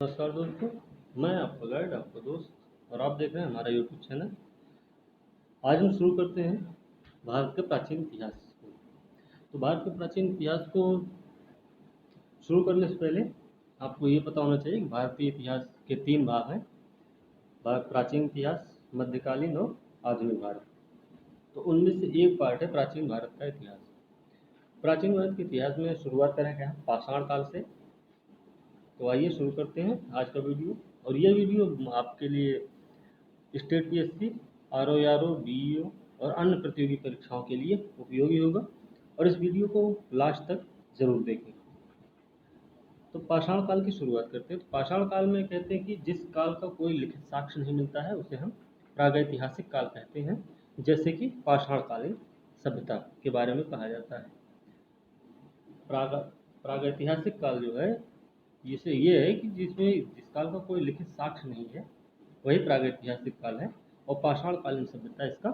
नमस्कार दोस्तों, मैं आपका गाइड, आपका दोस्त और आप देख रहे हैं हमारा यूट्यूब चैनल। आज हम शुरू करते हैं भारत के प्राचीन इतिहास को। तो भारत के प्राचीन इतिहास को शुरू करने से पहले आपको ये पता होना चाहिए कि भारतीय इतिहास के 3 भाग हैं। प्राचीन इतिहास, मध्यकालीन और आधुनिक भारत। तो उनमें से एक पार्ट है प्राचीन भारत का इतिहास। प्राचीन भारत के इतिहास में शुरुआत करेंगे हम पाषाण काल से। तो आइए शुरू करते हैं आज का वीडियो। और यह वीडियो आपके लिए स्टेट पीएससी, आरओ, बीईओ और अन्य प्रतियोगी परीक्षाओं के लिए उपयोगी होगा और इस वीडियो को लास्ट तक जरूर देखें। तो पाषाण काल की शुरुआत करते हैं। तो पाषाण काल में कहते हैं कि जिस काल का कोई लिखित साक्ष्य नहीं मिलता है उसे हम प्रागैतिहासिक काल कहते हैं, जैसे कि पाषाणकालीन सभ्यता के बारे में कहा जाता है। प्रागैतिहासिक काल जो है जिसे ये है कि जिस काल का कोई लिखित साक्ष्य नहीं है वही प्रागैतिहासिक काल है। और पाषाणकालीन सभ्यता इसका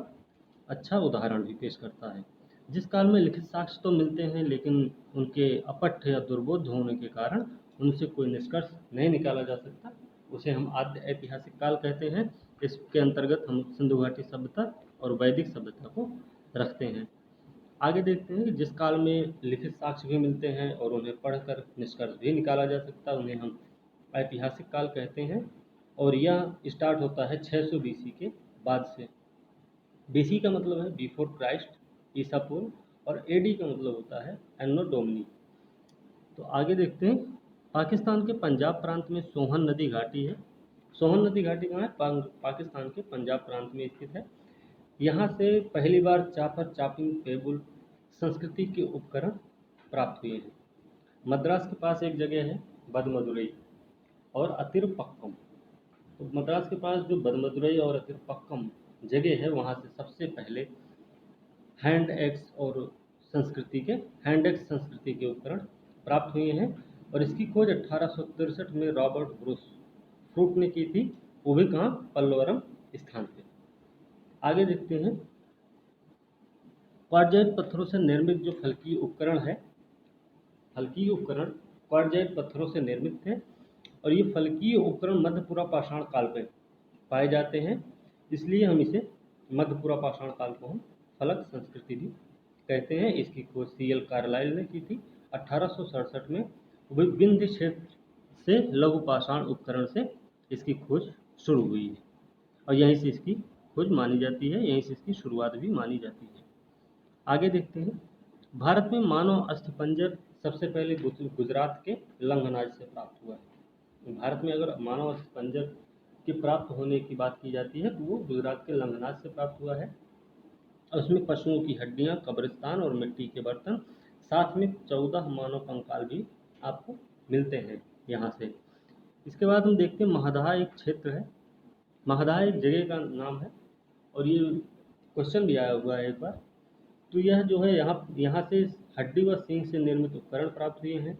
अच्छा उदाहरण भी पेश करता है। जिस काल में लिखित साक्ष्य तो मिलते हैं लेकिन उनके अपठ्य या दुर्बोध होने के कारण उनसे कोई निष्कर्ष नहीं निकाला जा सकता, उसे हम आद्य ऐतिहासिक काल कहते हैं। इसके अंतर्गत हम सिंधु घाटी सभ्यता और वैदिक सभ्यता को रखते हैं। आगे देखते हैं कि जिस काल में लिखित साक्ष्य भी मिलते हैं और उन्हें पढ़कर निष्कर्ष भी निकाला जा सकता है, उन्हें हम ऐतिहासिक काल कहते हैं। और यह स्टार्ट होता है 600 बीसी के बाद से। बीसी का मतलब है बिफोर क्राइस्ट, ईसा पूर्व, और एडी का मतलब होता है एनो डोमिनी। तो आगे देखते हैं, पाकिस्तान के पंजाब प्रांत में सोहन नदी घाटी है। सोहन नदी घाटी कहाँ है? पाकिस्तान के पंजाब प्रांत में स्थित है। यहाँ से पहली बार चापर चापिंग पेबुल संस्कृति के उपकरण प्राप्त हुए हैं। मद्रास के पास एक जगह है बदमदुरई और अतिरपक्कम। तो मद्रास के पास जो बदमदुरई और अतिरपक्कम जगह है वहाँ से सबसे पहले हैंड एक्स संस्कृति के उपकरण प्राप्त हुए हैं। और इसकी खोज 1863 में रॉबर्ट ब्रूस फ्रूट ने की थी, वो भी कहाँ? पल्लवरम स्थान पे। आगे देखते हैं, क्वार्टजाइट पत्थरों से निर्मित जो फलकीय उपकरण है, फलकीय उपकरण क्वार्टजाइट पत्थरों से निर्मित थे और ये फलकीय उपकरण मध्यपुरा पाषाण काल में पाए जाते हैं, इसलिए हम इसे मध्यपुरा पाषाण काल को हम फलक संस्कृति भी कहते हैं। इसकी खोज सीएल कार्लाइल ने की थी 1867 में। विंध्य क्षेत्र से लघु पाषाण उपकरण से इसकी खोज शुरू हुई है और यहीं से इसकी खोज मानी जाती है, यहीं से इसकी शुरुआत भी मानी जाती है। आगे देखते हैं, भारत में मानव अस्थिपंजर सबसे पहले गुजरात के लंघनाज से प्राप्त हुआ है। भारत में अगर मानव अस्थिपंजर के प्राप्त होने की बात की जाती है तो वो गुजरात के लंघनाज से प्राप्त हुआ है। उसमें पशुओं की हड्डियां, कब्रिस्तान और मिट्टी के बर्तन, साथ में 14 मानव कंकाल भी आपको मिलते हैं यहाँ से। इसके बाद हम देखते हैं, महदहा एक क्षेत्र है, महदहा एक जगह का नाम है और ये क्वेश्चन भी आया हुआ है एक बार। तो यह जो है यहाँ से हड्डी व सींग से निर्मित उपकरण प्राप्त हुए हैं।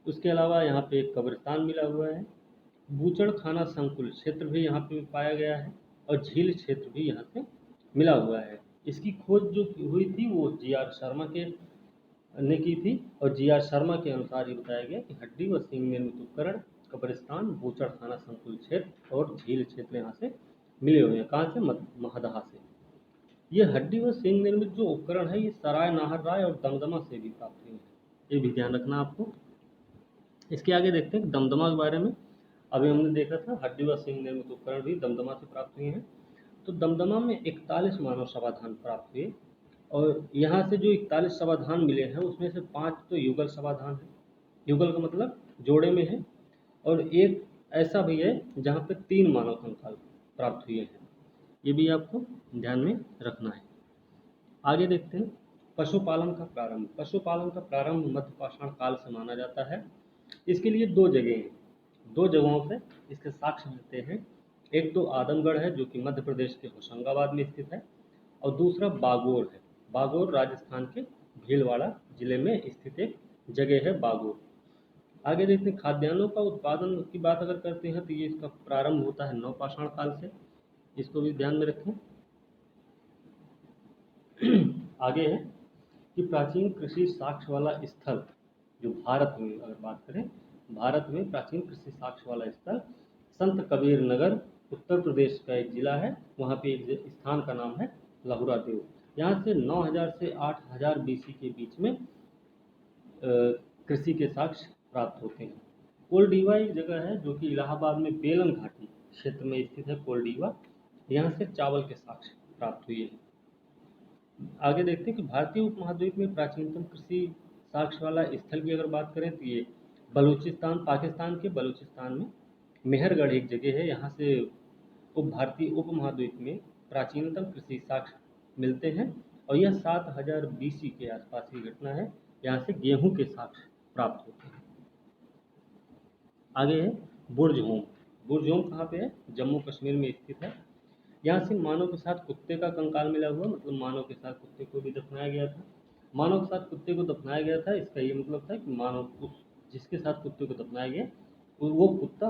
उसके अलावा यहाँ पे एक कब्रिस्तान मिला हुआ है। बूचड़ खाना संकुल क्षेत्र भी यहाँ पे पाया गया है और झील क्षेत्र भी यहाँ से मिला हुआ है। इसकी खोज जो हुई थी वो जीआर शर्मा के ने की थी और जीआर शर्मा के अनुसार ये बताया गया कि हड्डी व सींग निर्मित उपकरण, कब्रिस्तान, बूचड़ खाना संकुल क्षेत्र और झील क्षेत्र यहाँ से मिले हुए हैं। कहाँ से? महदहा से। ये हड्डी व सींग निर्मित जो उपकरण है ये सराय नाहर राय और दमदमा से भी प्राप्त हुए हैं, ये भी ध्यान रखना आपको। इसके आगे देखते हैं दमदमा के बारे में। अभी हमने देखा था हड्डी व सींग निर्मित उपकरण भी दमदमा से प्राप्त हुए हैं। तो दमदमा में 41 मानव समाधान प्राप्त हुए और यहाँ से जो 41 समाधान मिले हैं उसमें से 5 तो युगल समाधान है। युगल का मतलब जोड़े में है। और एक ऐसा भी है जहाँ पे 3 मानव कंकाल प्राप्त हुए हैं, ये भी आपको ध्यान में रखना है। आगे देखते हैं, पशुपालन का प्रारंभ। पशुपालन का प्रारंभ मध्य पाषाण काल से माना जाता है। इसके लिए 2 जगह हैं, 2 जगहों से इसके साक्ष्य मिलते हैं। एक तो आदमगढ़ है जो कि मध्य प्रदेश के होशंगाबाद में स्थित है और दूसरा बागोर है। बागोर राजस्थान के भीलवाड़ा जिले में स्थित एक जगह है बागोर। आगे देखते हैं, खाद्यान्नों का उत्पादन की बात अगर करते हैं तो ये इसका प्रारंभ होता है नवपाषाण काल से, इसको भी ध्यान में रखें। आगे है कि प्राचीन कृषि साक्ष्य वाला स्थल जो भारत में अगर बात करें भारत में प्राचीन कृषि साक्ष्य वाला स्थल संत कबीर नगर उत्तर प्रदेश का एक जिला है। वहाँ पे एक स्थान का नाम है लहुरा देव। यहाँ से 9000 से 8000 बीसी के बीच में कृषि के साक्ष्य प्राप्त होते हैं। कोलडीवा एक जगह है जो कि इलाहाबाद में बेलन घाटी क्षेत्र में स्थित है। कोलडीवा, यहाँ से चावल के साक्ष्य प्राप्त हुए हैं। आगे देखते हैं कि भारतीय उपमहाद्वीप में प्राचीनतम कृषि साक्ष्य वाला स्थल की अगर बात करें तो ये बलूचिस्तान, पाकिस्तान के बलूचिस्तान में मेहरगढ़ एक जगह है। यहाँ से भारतीय उपमहाद्वीप में प्राचीनतम कृषि साक्ष्य मिलते हैं और यह 7000 बीसी के आसपास की घटना है। यहाँ से गेहूं के साक्ष्य प्राप्त होते हैं। आगे है बुर्ज होम। बुर्ज होम कहाँ पे है? जम्मू कश्मीर में स्थित है। यहाँ से मानव के साथ कुत्ते का कंकाल मिला हुआ, मतलब मानव के साथ कुत्ते को भी दफनाया गया था। मानव के साथ कुत्ते को दफनाया गया था, इसका ये मतलब था कि मानव उस जिसके साथ कुत्ते को दफनाया गया वो कुत्ता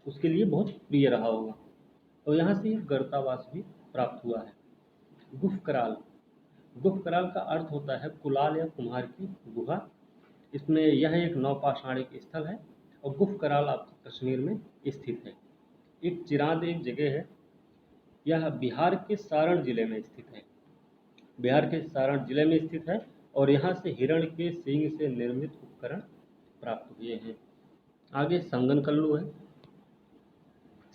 उसके लिए बहुत प्रिय रहा होगा। और यहाँ से एक गर्तावास भी प्राप्त हुआ है। गुफ कराल। गुफ कराल का अर्थ होता है कुलाल या कुम्हार की गुहा। इसमें यह एक नवपाषाणिक स्थल है और गुफ कराल आपके कश्मीर में स्थित है। एक चिरांद एक जगह है, यह बिहार के सारण जिले में स्थित है। बिहार के सारण जिले में स्थित है और यहाँ से हिरण के सींग से निर्मित उपकरण प्राप्त हुए हैं। आगे संगनकल्लू है।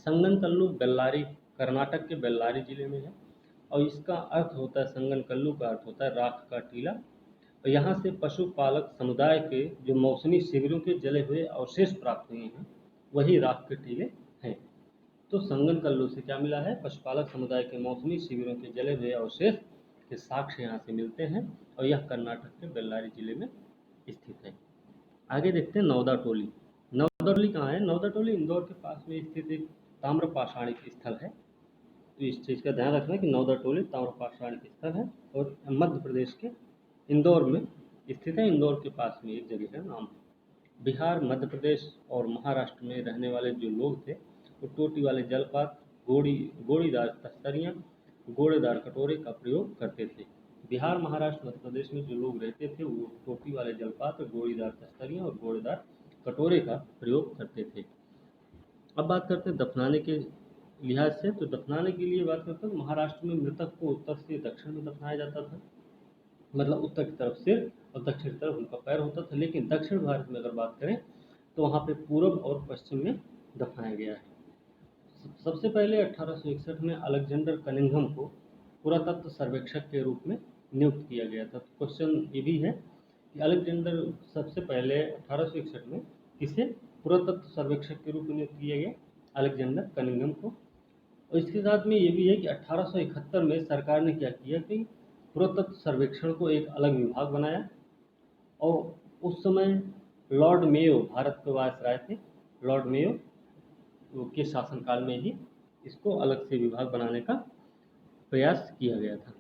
संगनकल्लू बेल्लारी, कर्नाटक के बेल्लारी जिले में है और इसका अर्थ होता है, संगनकल्लू का अर्थ होता है राख का टीला। और यहाँ से पशुपालक समुदाय के जो मौसमी शिविरों के जले हुए अवशेष प्राप्त हुए हैं वही राख के टीले हैं। तो संगनकल्लू से क्या मिला है? पशुपालक समुदाय के मौसमी शिविरों के जले हुए अवशेष के साक्ष्य यहाँ से मिलते हैं और यह कर्नाटक के बेल्लारी जिले में स्थित है। आगे देखते हैं नौदा टोली। नौदा टोली कहाँ है? नौदा टोली इंदौर के पास में स्थित एक ताम्रपाषाणिक स्थल है। तो इस चीज़ का ध्यान रखना कि नौदा टोली ताम्रपाषाणिक स्थल है और मध्य प्रदेश के इंदौर में स्थित है। इंदौर के पास में एक जगह का नाम है। बिहार, मध्य प्रदेश और महाराष्ट्र में रहने वाले जो लोग थे वो टोटी वाले जलपात, गोड़ीदार तस्तरियाँ, घोड़ेदार कटोरे का प्रयोग करते थे। बिहार, महाराष्ट्र, मध्य प्रदेश में जो लोग रहते थे वो टोटी वाले जलपात, गोड़ीदार तस्तरियाँ और घोड़ेदार कटोरे का प्रयोग करते थे। अब बात करते हैं दफनाने के लिहाज से। तो दफनाने के लिए बात करते हैं, महाराष्ट्र में मृतक को उत्तर से दक्षिण में दफनाया जाता था, मतलब उत्तर की तरफ सिर और दक्षिण की तरफ उनका पैर होता था। लेकिन दक्षिण भारत में अगर बात करें तो वहाँ पे पूर्व और पश्चिम में दफनाया गया है। सबसे पहले 1861 में अलेक्जेंडर कनिंघम को पुरातत्व सर्वेक्षक के रूप में नियुक्त किया गया था। तो क्वेश्चन ये भी है कि अलेक्जेंडर सबसे पहले 1861 में किसे पुरातत्व सर्वेक्षक के रूप में नियुक्त किया गया? अलेक्जेंडर कनिंघम को। और इसके साथ में ये भी है कि 1871 में सरकार ने क्या किया कि पुरातत्व सर्वेक्षण को एक अलग विभाग बनाया और उस समय लॉर्ड मेयो भारत के वायसराय थे। लॉर्ड मेयो के शासनकाल में ही इसको अलग से विभाग बनाने का प्रयास किया गया था।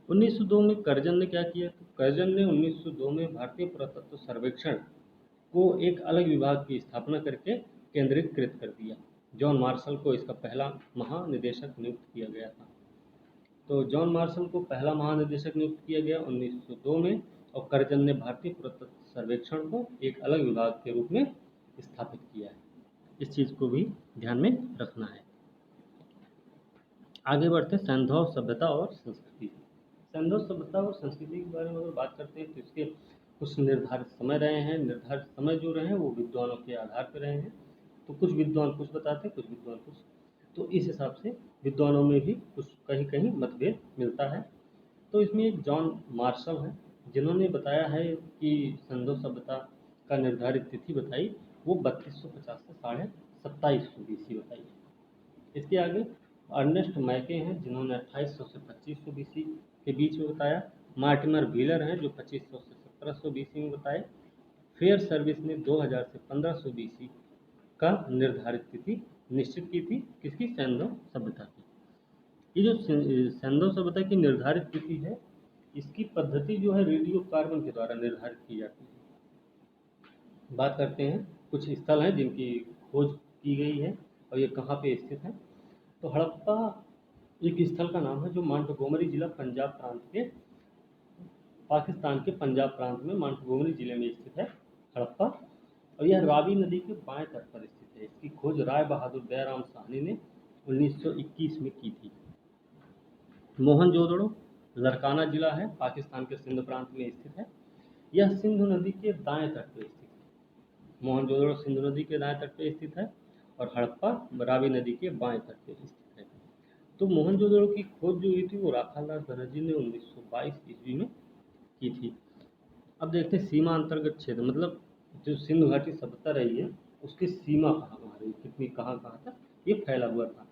1902 में कर्जन ने क्या किया? तो कर्जन ने 1902 में भारतीय पुरातत्व सर्वेक्षण को एक अलग विभाग की स्थापना करके केंद्रीकृत कर दिया। जॉन मार्शल को इसका पहला महानिदेशक नियुक्त किया गया था। तो जॉन मार्शल को पहला महानिदेशक नियुक्त किया गया 1902 में और कर्जन ने भारतीय पुरातत्व सर्वेक्षण को एक अलग विभाग के रूप में स्थापित किया है। इस चीज़ को भी ध्यान में रखना है। आगे बढ़ते सैंधव सभ्यता और संस्कृति। सैंधव सभ्यता और संस्कृति के बारे में अगर बात करते हैं तो इसके कुछ निर्धारित समय रहे हैं। निर्धारित समय जो रहे हैं वो विद्वानों के आधार पर रहे हैं। तो कुछ विद्वान कुछ बताते हैं, कुछ विद्वान कुछ। तो इस हिसाब से विद्वानों में भी कुछ कहीं कहीं मतभेद मिलता है। तो इसमें एक जॉन मार्शल है जिन्होंने बताया है कि सैंधव सभ्यता का निर्धारित तिथि बताई, वो 3250 से 2750 बीसी बताई है। इसके आगे अर्नेस्ट मैके हैं जिन्होंने 2800 से 2500 बीसी के बीच में बताया। मार्टिमर व्हीलर हैं जो 2500 से 1700 बीसी में बताए। फेयर सर्विस ने 2000 से 1500 बीसी का निर्धारित तिथि निश्चित की थी। किसकी? सैंधव सभ्यता की। ये जो सैंधव सभ्यता की निर्धारित तिथि है इसकी पद्धति जो है रेडियो कार्बन के द्वारा निर्धारित की जाती है। बात करते हैं कुछ स्थल हैं जिनकी खोज की गई है और ये कहाँ पे स्थित है। तो हड़प्पा एक स्थल का नाम है जो मांटगोमरी जिला पंजाब प्रांत के पाकिस्तान के पंजाब प्रांत में मांटगोमरी जिले में स्थित है हड़प्पा। और यह रावी नदी के बाएं तट पर स्थित है। इसकी खोज राय बहादुर दयाराम साहनी ने 1921 में की थी। मोहनजोदड़ो लड़काना जिला है, पाकिस्तान के सिंध प्रांत में स्थित है। यह सिंधु नदी के दाएं तट पर स्थित है। मोहनजोदड़ो सिंधु नदी के दाएं तट पर स्थित है और हड़प्पा रावी नदी के बाएं तट पर स्थित है। तो मोहनजोदड़ो की खोज जो हुई थी वो राखालदास बनर्जी ने 1922 ईस्वी में की थी। अब देखते हैं सीमा अंतर्गत क्षेत्र, मतलब जो सिंधु घाटी सभ्यता रही है उसकी सीमा कहाँ कहाँ रही, कितनी कहाँ कहाँ तक ये फैला हुआ था।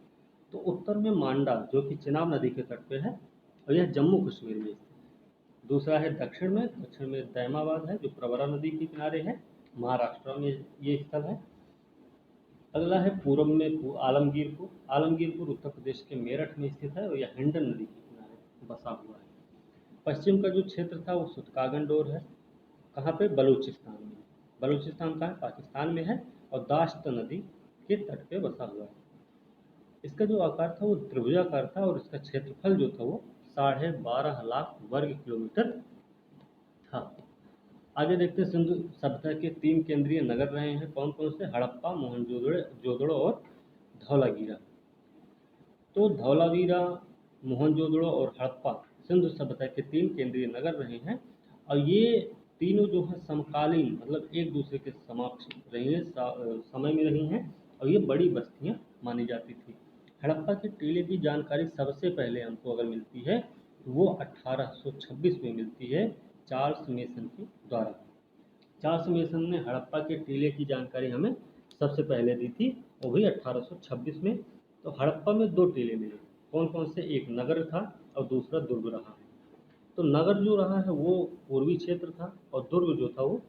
तो उत्तर में मांडा जो कि चिनाब नदी के तट पे है और यह जम्मू कश्मीर में स्थित है। दूसरा है दक्षिण में दैमाबाद है जो प्रवरा नदी के किनारे है, महाराष्ट्र में ये स्थल है। अगला है पूर्व में आलमगीरपुर। आलमगीरपुर उत्तर प्रदेश के मेरठ में स्थित है और यह हिंडन नदी के किनारे बसा हुआ है। पश्चिम का जो क्षेत्र था वो सुतकागन डोर है, कहाँ पे, बलूचिस्तान में। बलूचिस्तान कहाँ है, पाकिस्तान में है और दाश्त नदी के तट पे बसा हुआ है। इसका जो आकार था वो त्रिभुजाकार था और इसका क्षेत्रफल जो था वो 12.5 लाख वर्ग किलोमीटर था। आगे देखते हैं सिंधु सभ्यता के 3 केंद्रीय नगर रहे हैं, कौन कौन से, हड़प्पा, मोहनजोदड़ो और धौलावीरा। तो धौलावीरा, मोहनजोदड़ो और हड़प्पा सिंधु सभ्यता के 3 केंद्रीय नगर रहे हैं और ये तीनों जो है समकालीन, मतलब एक दूसरे के समक्ष रही हैं, समय में रही हैं और ये बड़ी बस्तियां मानी जाती थी। हड़प्पा के टीले की जानकारी सबसे पहले हमको अगर मिलती है तो वो 1826 में मिलती है चार्ल्स मेसन के द्वारा। चार्ल्स मेसन ने हड़प्पा के टीले की जानकारी हमें सबसे पहले दी थी, वो भी 1826 में। तो हड़प्पा में 2 टीले मिले, कौन कौन से, एक नगर था और दूसरा दुर्ग रहा। तो नगर जो रहा है वो पूर्वी क्षेत्र था और दुर्ग जो था वो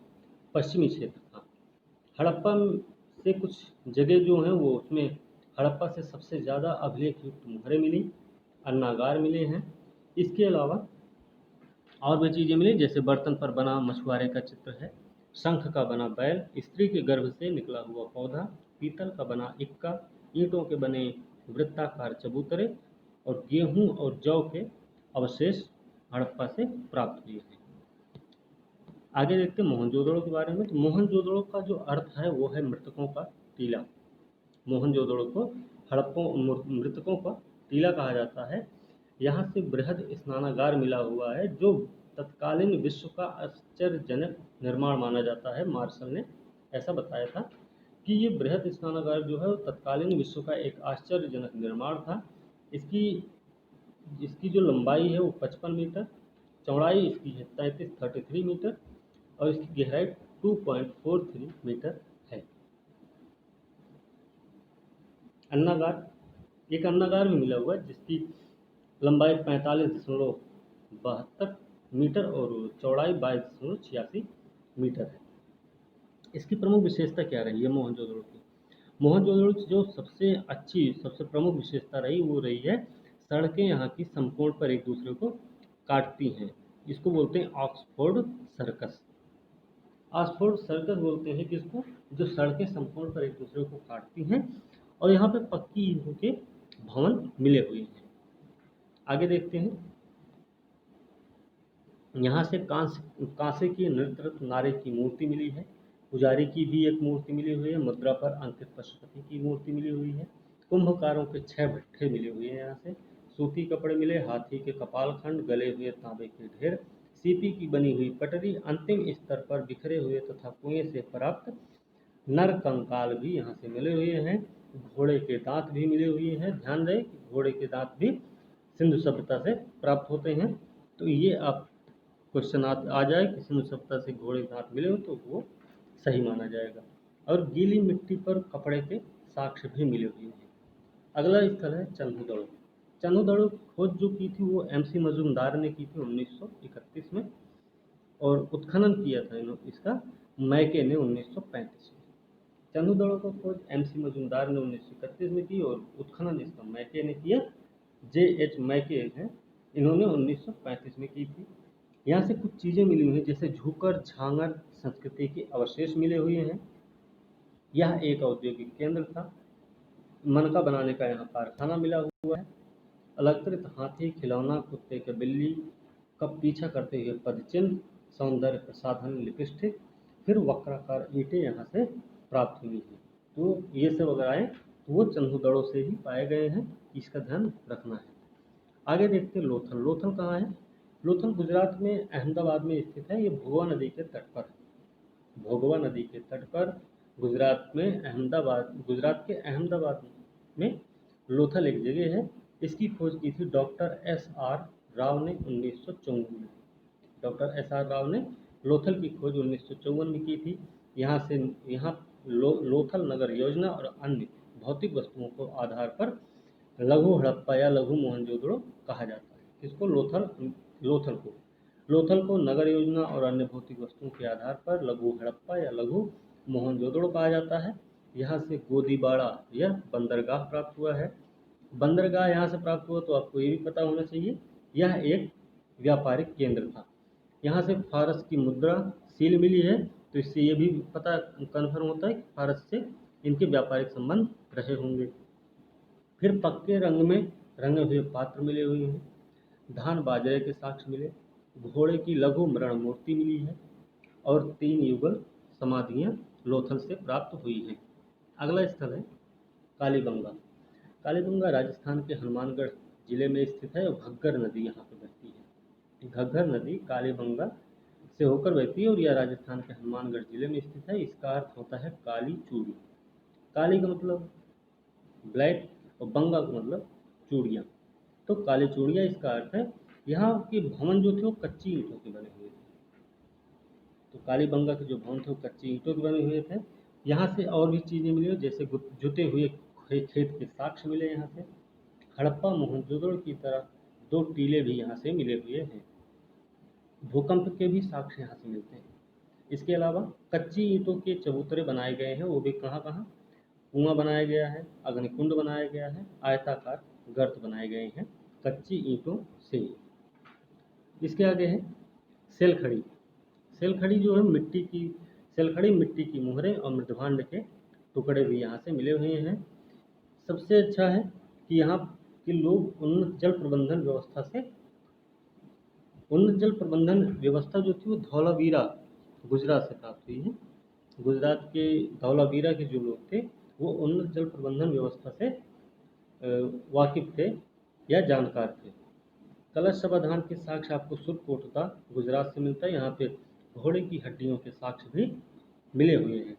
पश्चिमी क्षेत्र था। हड़प्पा से कुछ जगह जो हैं वो उसमें हड़प्पा से सबसे ज़्यादा अभिलेख युक्त मुहरें मिली, अन्नागार मिले हैं। इसके अलावा और भी चीज़ें मिली, जैसे बर्तन पर बना मछुआरे का चित्र है, शंख का बना बैल, स्त्री के गर्भ से निकला हुआ पौधा, पीतल का बना इक्का, ईंटों के बने वृत्ताकार चबूतरे और गेहूं और जौ के अवशेष हड़प्पा से प्राप्त हुए हैं। आगे देखते हैं मोहनजोदड़ो के बारे में। तो मोहनजोदड़ो का जो अर्थ है वो है मृतकों का टीला। मोहनजोदड़ो को हड़प्पा मृतकों का टीला कहा जाता है। यहाँ से बृहद स्नानागार मिला हुआ है जो तत्कालीन विश्व का आश्चर्यजनक निर्माण माना जाता है। मार्शल ने ऐसा बताया था कि ये बृहद स्नानागार जो है वो तत्कालीन विश्व का एक आश्चर्यजनक निर्माण था। इसकी इसकी जो लंबाई है वो 55 मीटर, चौड़ाई इसकी है 33 मीटर और इसकी गहराई 2.43 मीटर है। अन्नागार, एक अन्नागार भी मिला हुआ है जिसकी लंबाई 45.72 मीटर और चौड़ाई 22.86 मीटर है। इसकी प्रमुख विशेषता क्या रही है मोहनजोदड़ो की? मोहनजोदड़ो की जो सबसे प्रमुख विशेषता रही वो रही है सड़कें यहाँ की समकोण पर एक दूसरे को काटती हैं। इसको बोलते हैं ऑक्सफोर्ड सर्कस। ऑक्सफोर्ड सर्कस बोलते हैं किसको, जो सड़कें समकोण पर एक दूसरे को काटती हैं और यहाँ पे पक्की ईंटों के भवन मिले हुए हैं। आगे देखते हैं, यहाँ से कांसे की नृत्य नारे की मूर्ति मिली है, पुजारी की भी एक मूर्ति मिली हुई है, मुद्रा पर अंकित पशुपति की मूर्ति मिली हुई है, कुंभकारों के 6 भट्ठे मिले हुए हैं। यहाँ से सूती कपड़े मिले, हाथी के कपाल खंड, गले हुए तांबे के ढेर, सीपी की बनी हुई पटरी, अंतिम स्तर पर बिखरे हुए तथा कुएं से प्राप्त नर कंकाल भी यहाँ से मिले हुए हैं। घोड़े के दांत भी मिले हुए हैं। ध्यान रहे कि घोड़े के दांत भी सिंधु सभ्यता से प्राप्त होते हैं। तो ये आप क्वेश्चन आ जाए कि सिंधु सभ्यता से घोड़े के दांत मिले हो तो वो सही माना जाएगा। और गीली मिट्टी पर कपड़े के साक्ष्य भी मिले हुए हैं। अगला स्थल है चंदुदड़ो। चंदुदड़ो की खोज जो की थी वो MC मजूमदार ने की थी 1931 में और उत्खनन किया था इसका मैके ने 1935 में। चंदुदड़ो का खोज MC मजूमदार ने 1931 में की और उत्खनन इसका मैके ने किया, JH मैके हैं, इन्होंने 1935 में की थी। यहाँ से कुछ चीज़ें मिली हुई हैं जैसे झूकर झांगर संस्कृति के अवशेष मिले हुए हैं। यह एक औद्योगिक केंद्र था। मनका बनाने का यहाँ कारखाना मिला हुआ है। अलंकृत हाथी, खिलौना, कुत्ते के बिल्ली का पीछा करते हुए पदचिन्ह, सौंदर्य प्रसाधन लिपस्टिक, फिर वक्राकार ईंटें यहाँ से प्राप्त हुई हैं। तो ये सब अगर आए तो वो चंदूदड़ों से ही पाए गए हैं, इसका ध्यान रखना है। आगे देखते हैं लोथल। लोथल कहाँ है? लोथल गुजरात में अहमदाबाद में स्थित है। ये भोगवा नदी के तट पर है। भोगवा नदी के तट पर गुजरात के अहमदाबाद में लोथल एक जगह है। इसकी खोज की थी डॉक्टर एस आर राव ने 1954 में। डॉक्टर एस आर राव ने लोथल की खोज 1954 में की थी। यहाँ से यहाँ लोथल नगर योजना और अन्य भौतिक वस्तुओं को आधार पर लघु हड़प्पा या लघु मोहनजोदड़ो कहा जाता है। किसको? लोथल को नगर योजना और अन्य भौतिक वस्तुओं के आधार पर लघु हड़प्पा या लघु मोहनजोदड़ो कहा जाता है। यहाँ से गोदीबाड़ा या बंदरगाह प्राप्त हुआ है। बंदरगाह यहाँ से प्राप्त हुआ तो आपको ये भी पता होना चाहिए, यह एक व्यापारिक केंद्र था। यहाँ से फारस की मुद्रा सील मिली है, तो इससे ये भी पता कन्फर्म होता है कि फारस से इनके व्यापारिक संबंध रहे होंगे। फिर पक्के रंग में रंगे हुए पात्र मिले हुए हैं, धान बाजरे के साक्ष्य मिले, घोड़े की लघु मृण मूर्ति मिली है और 3 युगल समाधियाँ लोथल से प्राप्त हुई हैं। अगला स्थल है कालीबंगा। कालीबंगा राजस्थान के हनुमानगढ़ जिले में स्थित है और घग्गर नदी यहाँ पर बहती है। घग्गर नदी कालीबंगा से होकर बहती है और यह राजस्थान के हनुमानगढ़ जिले में स्थित है। इसका अर्थ होता है काली चूड़ी। काली का मतलब ब्लैक और बंगा का मतलब चूड़ियाँ, तो काली चूड़ियाँ इसका अर्थ है। यहाँ के भवन जो थे वो कच्ची ईंटों के बने हुए थे। तो कालीबंगा के जो भवन थे वो कच्ची ईंटों के बने हुए थे। यहाँ से और भी चीज़ें मिली, जैसे जुते हुए खेत के साक्ष्य मिले यहाँ से। हड़प्पा मोहनजोदड़ो की तरह 2 टीले भी यहाँ से मिले हुए हैं। भूकंप के भी साक्ष्य यहाँ से मिलते हैं। इसके अलावा कच्ची ईंटों के चबूतरे बनाए गए हैं, वो भी कहाँ कहाँ? कुआं बनाया गया है, अग्निकुंड बनाया गया है, आयताकार गर्त बनाए गए हैं कच्ची ईंटों से। इसके आगे है सेलखड़ी। सेलखड़ी जो है मिट्टी की मुहरें और मृदभांड के टुकड़े भी यहाँ से मिले हुए हैं। सबसे अच्छा है कि यहाँ के लोग उन्नत जल प्रबंधन व्यवस्था जो थी वो धौलावीरा गुजरात से प्राप्त हुई है। गुजरात के धौलावीरा के जो लोग थे वो उन्नत जल प्रबंधन व्यवस्था से वाकिफ थे या जानकार थे। कलश समाधान के साक्ष्य आपको सुरकोटदा गुजरात से मिलता है। यहाँ पे घोड़े की हड्डियों के साक्ष्य भी मिले हुए हैं।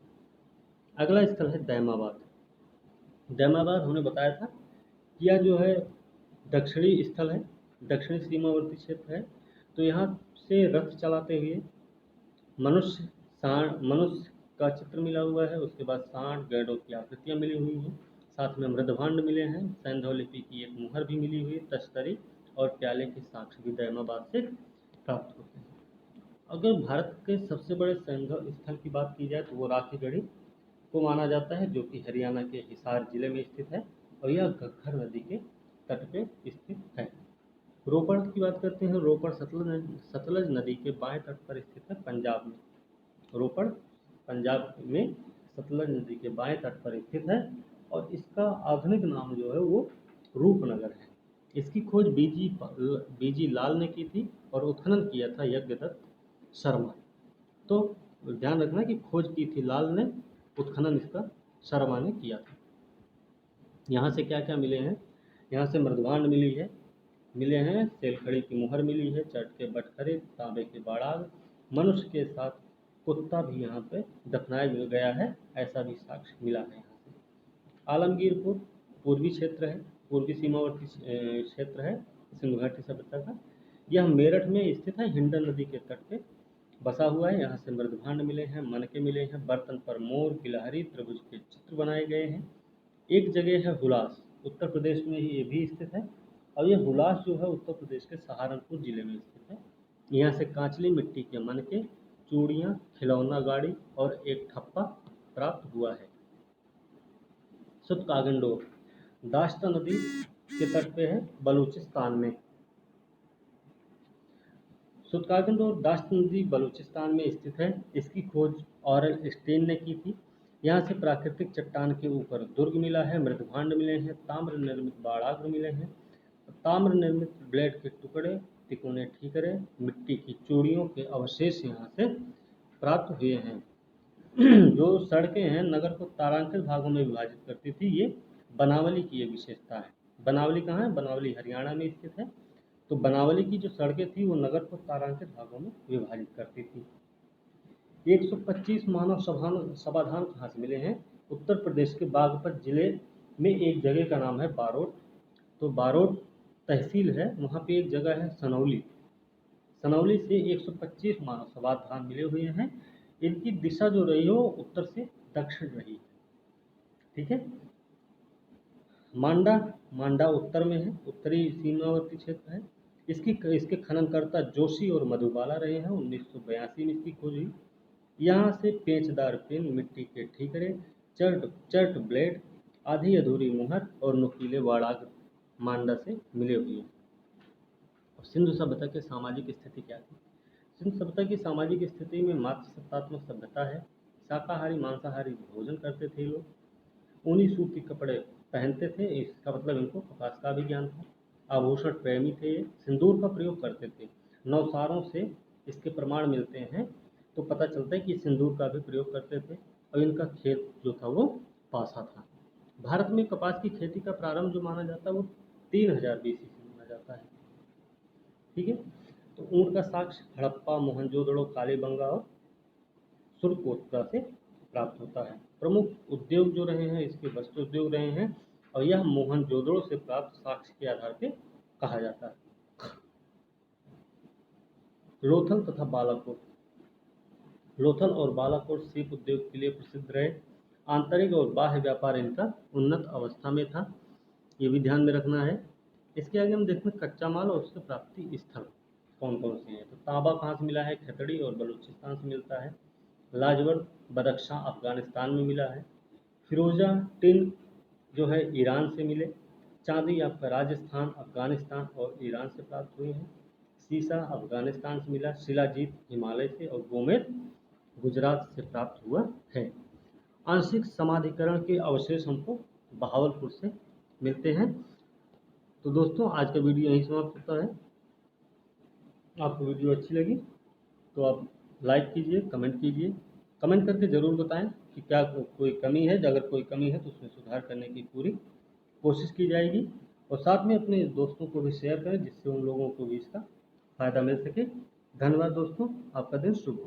अगला स्थल है दैमाबाद। दैमाबाद हमने बताया था कि यह जो है दक्षिणी स्थल है, दक्षिणी सीमावर्ती क्षेत्र है। तो यहाँ से रथ चलाते हुए मनुष्य का चित्र मिला हुआ है। उसके बाद सांड गैंडों की आकृतियाँ मिली हुई हैं, साथ में मृदभांड मिले हैं, सैंधव लिपि की एक मुहर भी मिली हुई है, तश्तरी और प्याले के साक्ष्य भी दैमाबाद से प्राप्त होते हैं। अगर भारत के सबसे बड़े सैंधव स्थल की बात की जाए तो वो राखीगढ़ी को माना जाता है, जो कि हरियाणा के हिसार जिले में स्थित है और यह घग्गर नदी के तट पे स्थित है। रोपड़ की बात करते हैं। रोपड़ सतलज नदी के बाएं तट पर स्थित है, पंजाब में। रोपड़ पंजाब में सतलज नदी के बाएं तट पर स्थित है और इसका आधुनिक नाम जो है वो रूपनगर है। इसकी खोज बीजी लाल ने की थी और उत्खनन किया था यज्ञदत्त शर्मा। तो ध्यान रखना कि खोज की थी लाल ने, उत्खनन इसका शर्मा ने किया था। यहाँ से क्या क्या मिले हैं? यहाँ से मृदभांड मिले हैं, सेलखड़ी की मुहर मिली है, चट के बटखरे, तांबे के बाड़ाग, मनुष्य के साथ कुत्ता भी यहाँ पे दफनाया गया है, ऐसा भी साक्ष्य मिला है यहाँ से। आलमगीरपुर पूर्वी क्षेत्र है, पूर्वी सीमावर्ती क्षेत्र है सिंधु घाटी सभ्यता का। यह मेरठ में स्थित है, हिंडन नदी के तट पे बसा हुआ है। यहाँ से मृदभांड मिले हैं, मनके मिले हैं, बर्तन पर मोर गिलहरी त्रिभुज के चित्र बनाए गए हैं। एक जगह है हुलास, उत्तर प्रदेश में ही ये भी स्थित है और ये हुलास जो है उत्तर प्रदेश के सहारनपुर जिले में स्थित है। यहाँ से कांचली मिट्टी के मनके, चूड़ियाँ, खिलौना गाड़ी और एक ठप्पा प्राप्त हुआ है। सुतकागंडोर दाश्ता नदी के तट पे है, बलूचिस्तान में। सुतकागंडोर दाश्त नदी बलूचिस्तान में स्थित है। इसकी खोज ऑरल स्टेन ने की थी। यहाँ से प्राकृतिक चट्टान के ऊपर दुर्ग मिला है, मृदभांड मिले हैं, ताम्र निर्मित बाड़ाग्र मिले हैं, ताम्र निर्मित ब्लेड के टुकड़े, तिकोने ठीकरे, मिट्टी की चूड़ियों के अवशेष यहाँ से प्राप्त हुए हैं। जो सड़कें हैं नगर को तारांकित भागों में विभाजित करती थी, ये बनावली की ये विशेषता है। बनावली कहाँ है? बनावली हरियाणा में स्थित है। तो बनावली की जो सड़कें थी वो नगर को तारांकित भागों में विभाजित करती थी। 125 मानव समाधान कहाँ से मिले हैं? उत्तर प्रदेश के बागपत जिले में एक जगह का नाम है बारोट। तो बारोट तहसील है, वहाँ पे एक जगह है सनौली। सनौली से 125 मानव समाधान मिले हुए हैं। इनकी दिशा जो रही हो उत्तर से दक्षिण रही है। ठीक है। मांडा, मांडा उत्तर में है, उत्तरी सीमावर्ती क्षेत्र है। इसके खननकर्ता जोशी और मधुबाला रहे हैं। 1982 में इसकी खोज हुई। यहाँ से पेचदार पिन, मिट्टी के ठीकरे, चर्ट ब्लेड, आधी अधूरी मुहर और नुकीले वाड़ाग मांडा से मिले हुए हैं। सिंधु सभ्यता की सामाजिक स्थिति क्या थी? सिंधु सभ्यता की सामाजिक स्थिति में मातृसत्तात्मक सभ्यता है। शाकाहारी मांसाहारी भोजन करते थे लोग। ऊनी सूती कपड़े पहनते थे, इसका मतलब इनको कपास का भी ज्ञान था। आभूषण प्रेमी थे, सिंदूर का प्रयोग करते थे। नौसारों से इसके प्रमाण मिलते हैं, तो पता चलता है कि सिंदूर का भी प्रयोग करते थे। और इनका खेत जो था वो पासा था। भारत में कपास की खेती का प्रारंभ जो माना जाता है वो 3000 BC से माना जाता है। ठीक है। तो ऊँट का साक्ष्य हड़प्पा, मोहनजोदड़ो, कालीबंगा और सुरकोत्रा से प्राप्त होता है। प्रमुख उद्योग जो रहे हैं इसके वस्त्र उद्योग रहे हैं, और यह मोहनजोदड़ो से प्राप्त साक्ष्य के आधार पे कहा जाता है। लोथल तथा बालाकोट, लोथल और बालाकोट सीप उद्योग के लिए प्रसिद्ध रहे। आंतरिक और बाह्य व्यापार इनका उन्नत अवस्था में था, ये भी ध्यान में रखना है। इसके आगे हम देखते हैं कच्चा माल और उसके प्राप्ति स्थल कौन कौन से हैं। तो तांबा कहाँ से मिला है? खतड़ी और बलूचिस्तान से मिलता है। लाजवर्द बदख्शां अफगानिस्तान में मिला है। फिरोजा टिन जो है ईरान से मिले। चांदी आपका राजस्थान, अफगानिस्तान और ईरान से प्राप्त हुई है। सीसा अफगानिस्तान से मिला। शिलाजीत हिमालय से और गोमेद गुजरात से प्राप्त हुआ है। आंशिक समाधिकरण के अवशेष हमको बहावलपुर से मिलते हैं। तो दोस्तों आज का वीडियो यहीं समाप्त होता है। आपको वीडियो अच्छी लगी तो आप लाइक कीजिए, कमेंट कीजिए। कमेंट करके ज़रूर बताएं कि क्या कोई कमी है। अगर कोई कमी है तो उसमें सुधार करने की पूरी कोशिश की जाएगी। और साथ में अपने दोस्तों को भी शेयर करें जिससे उन लोगों को भी इसका फ़ायदा मिल सके। धन्यवाद दोस्तों, आपका दिन शुभ हो।